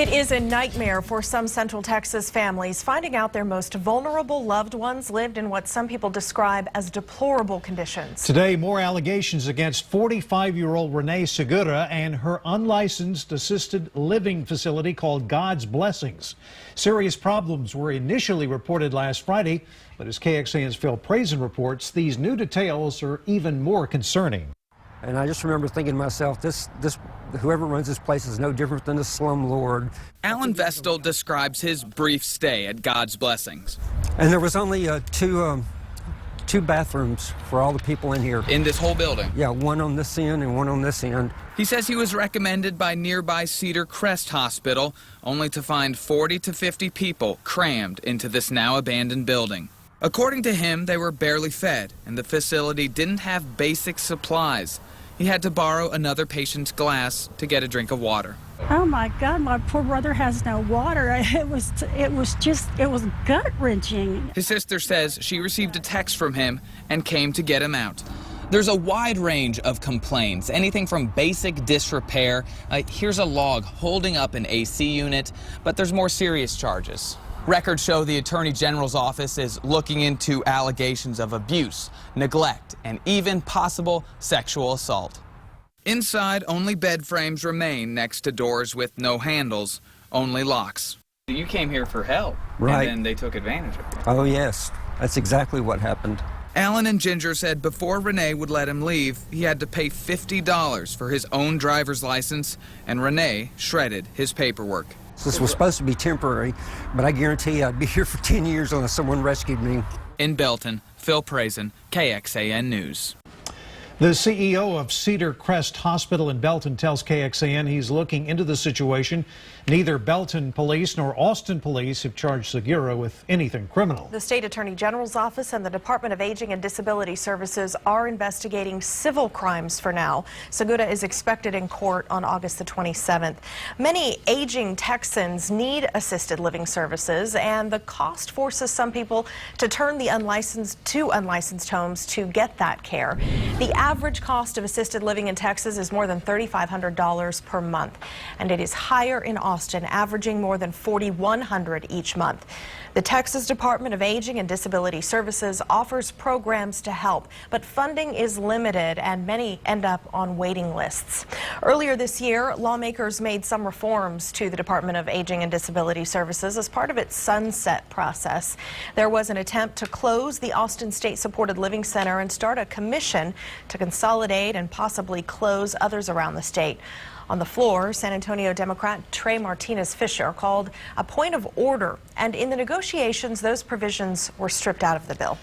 It is a nightmare for some Central Texas families finding out their most vulnerable loved ones lived in what some people describe as deplorable conditions. Today, more allegations against 45-year-old Renee Segura and her unlicensed assisted living facility called God's Blessings. Serious problems were initially reported last Friday, but as KXAN's Phil Prazen reports, these new details are even more concerning. And I just remember thinking to myself, whoever runs this place is no different than a slum lord. Alan Vestal describes his brief stay at God's Blessings. And there was only two bathrooms for all the people in here. In this whole building? Yeah, one on this end and one on this end. He says he was recommended by nearby Cedar Crest Hospital, only to find 40 to 50 people crammed into this now abandoned building. According to him, they were barely fed, and the facility didn't have basic supplies. He had to borrow another patient's glass to get a drink of water. Oh my God, my poor brother has no water. It was gut-wrenching. His sister says she received a text from him and came to get him out. There's a wide range of complaints, anything from basic disrepair. Here's a log holding up an AC unit, but there's more serious charges. Records show the Attorney General's office is looking into allegations of abuse, neglect, and even possible sexual assault. Inside, only bed frames remain next to doors with no handles, only locks. You came here for help, right? And then they took advantage of you. Oh yes, that's exactly what happened. Alan and Ginger said before Renee would let him leave, he had to pay $50 for his own driver's license, and Renee shredded his paperwork. This was supposed to be temporary, but I guarantee you I'd be here for 10 years unless someone rescued me. In Belton, Phil Prazen, KXAN News. The CEO of Cedar Crest Hospital in Belton tells KXAN he's looking into the situation. Neither Belton police nor Austin police have charged Segura with anything criminal. The State Attorney General's office and the Department of Aging and Disability Services are investigating civil crimes for now. Segura is expected in court on August the 27th. Many aging Texans need assisted living services, and the cost forces some people to turn the unlicensed homes to get that care. The average cost of assisted living in Texas is more than $3,500 per month, and it is higher in Austin, averaging more than $4,100 each month. The Texas Department of Aging and Disability Services offers programs to help, but funding is limited and many end up on waiting lists. Earlier this year, lawmakers made some reforms to the Department of Aging and Disability Services as part of its sunset process. There was an attempt to close the Austin State Supported Living Center and start a commission to consolidate and possibly close others around the state. On the floor, San Antonio Democrat Trey Martinez-Fisher called a point of order, and in the negotiations, those provisions were stripped out of the bill.